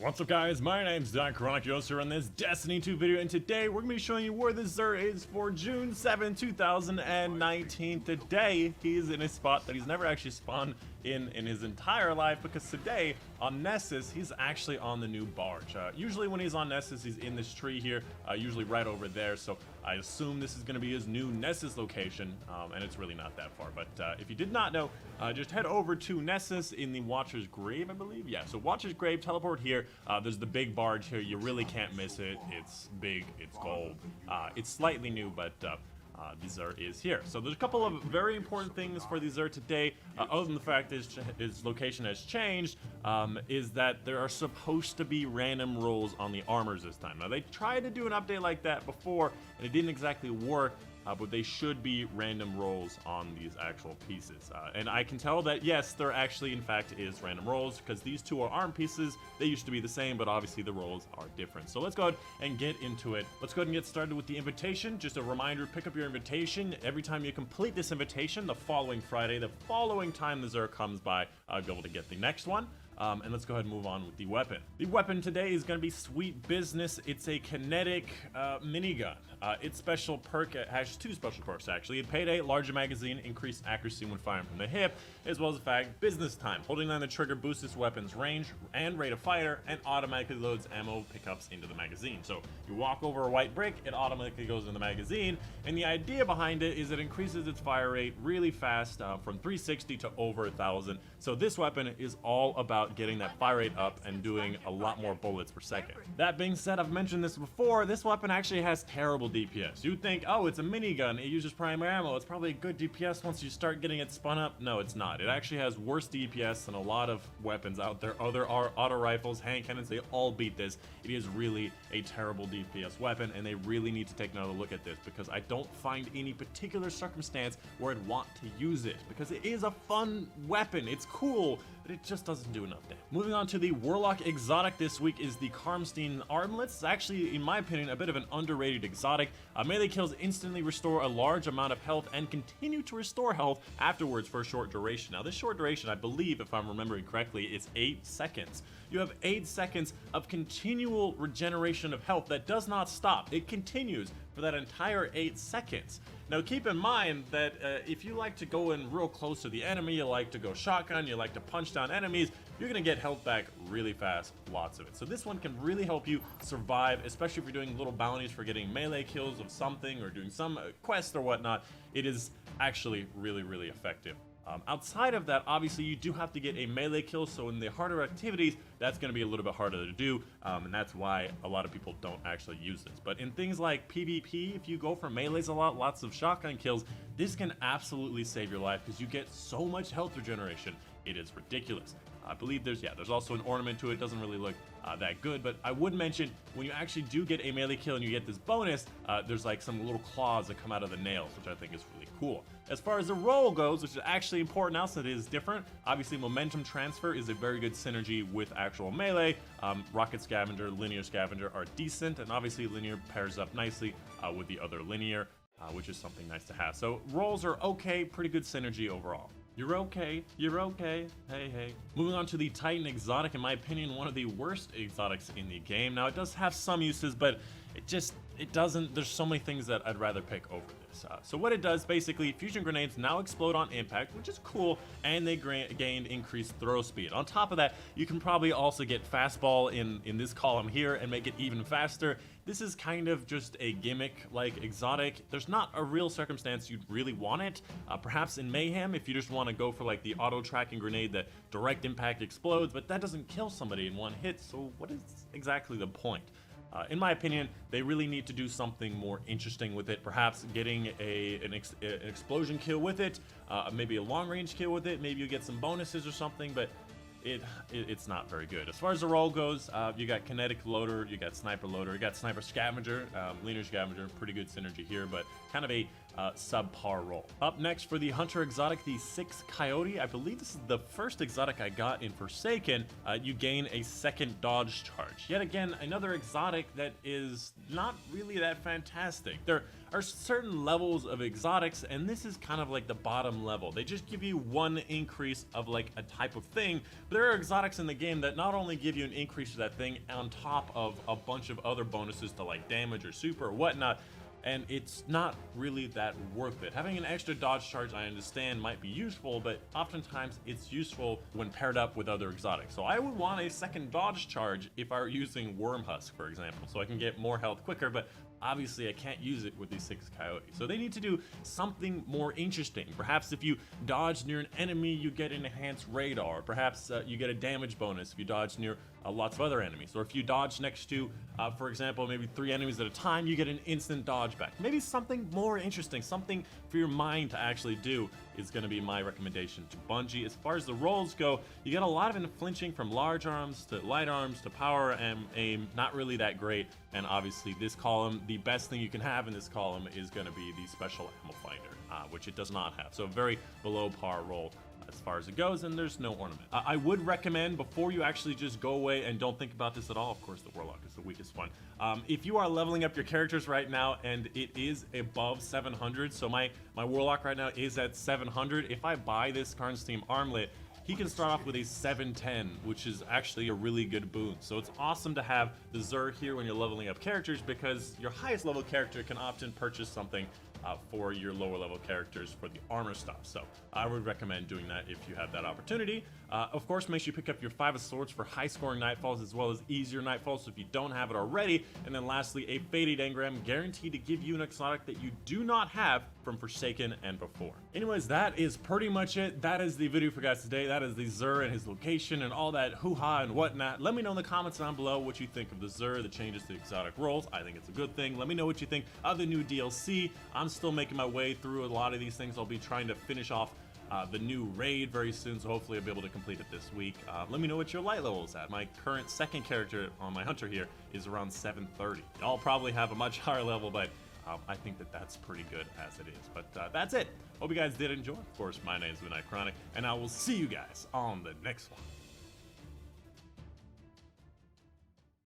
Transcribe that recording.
What's up guys, my name's Dychronic, you're also on this Destiny 2 video, and today we're going to be showing you where the Xur is for June 7, 2019. Today, he's in a spot that he's never actually spawned in his entire life, because today, on Nessus, he's actually on the new barge. Usually when he's on Nessus, he's in this tree here, usually right over there, so I assume this is going to be his new Nessus location, and it's really not that far. But if you did not know, just head over to Nessus in the Watcher's Grave, I believe. Yeah, so Watcher's Grave, teleport here. There's the big barge here. You really can't miss it. It's big. It's gold. It's slightly new, but the Xur is here. So there's a couple of very important things for the Xur today, other than the fact that his location has changed, is that there are supposed to be random rolls on the armors this time. Now, they tried to do an update like that before, and it didn't exactly work. But they should be random rolls on these actual pieces. And I can tell that, yes, there actually, in fact, is random rolls, because these two are arm pieces. They used to be the same, but obviously the rolls are different. So let's go ahead and get into it. Let's go ahead and get started with the invitation. Just a reminder, pick up your invitation. Every time you complete this invitation, the following Friday, the following time the Xur comes by, I'll be able to get the next one. And let's go ahead and move on with the weapon. The weapon today is going to be sweet business. It's a kinetic minigun. Its special perk has two special perks, actually. Payday, larger magazine, increased accuracy when firing from the hip, as well as the fact business time. Holding down the trigger boosts this weapon's range and rate of fire, and automatically loads ammo pickups into the magazine. So you walk over a white brick, it automatically goes in the magazine, and the idea behind it is it increases its fire rate really fast, from 360 to over 1,000. So this weapon is all about getting that fire rate up and doing a lot more bullets per second. That being said, I've mentioned this before, this weapon actually has terrible DPS. You'd think, oh, it's a minigun, it uses primary ammo, it's probably a good DPS once you start getting it spun up. No, it's not. It actually has worse DPS than a lot of weapons out there. There are auto rifles, hand cannons, they all beat this. It is really a terrible DPS weapon, and they really need to take another look at this, because I don't find any particular circumstance where I'd want to use it, because it is a fun weapon, it's cool, but it just doesn't do enough damage. Moving on to the Warlock Exotic this week is the Karmstein Armlets. It's actually, in my opinion, a bit of an underrated exotic. Melee kills instantly restore a large amount of health and continue to restore health afterwards for a short duration. Now, this short duration, I believe, if I'm remembering correctly, is 8 seconds. You have 8 seconds of continual regeneration of health that does not stop. It continues for that entire 8 seconds. Now, keep in mind that if you like to go in real close to the enemy, you like to go shotgun, you like to punch down enemies, you're gonna get health back really fast, lots of it. So this one can really help you survive, especially if you're doing little bounties for getting melee kills of something or doing some quest or whatnot. It is actually really, really effective. Outside of that, obviously, you do have to get a melee kill, so in the harder activities, that's going to be a little bit harder to do, and that's why a lot of people don't actually use this. But in things like PvP, if you go for melees a lot, lots of shotgun kills, this can absolutely save your life, because you get so much health regeneration. It is ridiculous. I believe there's also an ornament to it. Doesn't really look that good, but I would mention, when you actually do get a melee kill and you get this bonus, there's like some little claws that come out of the nails, which I think is really cool. As far as the roll goes, which is actually important now, so it is different, obviously momentum transfer is a very good synergy with actual melee. Rocket Scavenger, Linear Scavenger are decent, and obviously Linear pairs up nicely with the other Linear, which is something nice to have. So rolls are okay, pretty good synergy overall. You're okay, hey, hey. Moving on to the Titan Exotic, in my opinion, one of the worst exotics in the game. Now, it does have some uses, but it doesn't, there's so many things that I'd rather pick over this. So what it does, basically, fusion grenades now explode on impact, which is cool, and they gained increased throw speed. On top of that, you can probably also get fastball in this column here and make it even faster. This is kind of just a gimmick-like exotic. There's not a real circumstance you'd really want it. Perhaps in Mayhem, if you just want to go for like the auto-tracking grenade that direct impact explodes, but that doesn't kill somebody in one hit, so what is exactly the point? In my opinion, they really need to do something more interesting with it. Perhaps getting an explosion kill with it, maybe a long-range kill with it. Maybe you get some bonuses or something, but it's not very good. As far as the role goes, you got Kinetic Loader, you got Sniper Loader, you got Sniper Scavenger, Linear Scavenger, pretty good synergy here, but kind of a subpar roll. Up next for the Hunter Exotic, the 6 Coyote. I believe this is the first exotic I got in Forsaken. You gain a second dodge charge. Yet again, another exotic that is not really that fantastic. There are certain levels of exotics, and this is kind of like the bottom level. They just give you one increase of like a type of thing, but there are exotics in the game that not only give you an increase to that thing on top of a bunch of other bonuses to like damage or super or whatnot, and it's not really that worth it. Having an extra dodge charge, I understand, might be useful, but oftentimes it's useful when paired up with other exotics. So I would want a second dodge charge if I were using Worm Husk, for example, so I can get more health quicker, but obviously I can't use it with these 6 Coyotes. So they need to do something more interesting. Perhaps if you dodge near an enemy, you get an enhanced radar. Perhaps you get a damage bonus if you dodge near lots of other enemies. Or if you dodge next to, for example, maybe 3 enemies at a time, you get an instant dodge back. Maybe something more interesting, something for your mind to actually do is going to be my recommendation to Bungie. As far as the rolls go, you get a lot of flinching from large arms to light arms to power and aim, not really that great. And obviously this column, the best thing you can have in this column is going to be the special ammo finder, which it does not have. So a very below par roll as far as it goes, and there's no ornament. I would recommend, before you actually just go away and don't think about this at all, of course the Warlock is the weakest one, if you are leveling up your characters right now and it is above 700, so my Warlock right now is at 700, if I buy this Karnstein Armlet, he can start off with a 710, which is actually a really good boon. So it's awesome to have the Xur here when you're leveling up characters, because your highest level character can often purchase something for your lower level characters for the armor stuff. So I would recommend doing that if you have that opportunity. Of course, make sure you pick up your 5 of Swords for high scoring Nightfalls as well as easier Nightfalls if you don't have it already. And then lastly, a Faded Engram guaranteed to give you an exotic that you do not have from Forsaken and before. Anyways, that is pretty much it. That is the video for guys today. That is the Xur and his location and all that hoo-ha and whatnot. Let me know in the comments down below what you think of the Xur, the changes to exotic rolls. I think it's a good thing. Let me know what you think of the new DLC. I'm still making my way through a lot of these things. I'll be trying to finish off the new raid very soon, so hopefully I'll be able to complete it this week. Let me know what your light level is at. My current second character on my hunter here is around 730. I'll probably have a much higher level, but I think that that's pretty good as it is. But that's it. Hope you guys did enjoy. Of course, my name is Dychronic, and I will see you guys on the next one.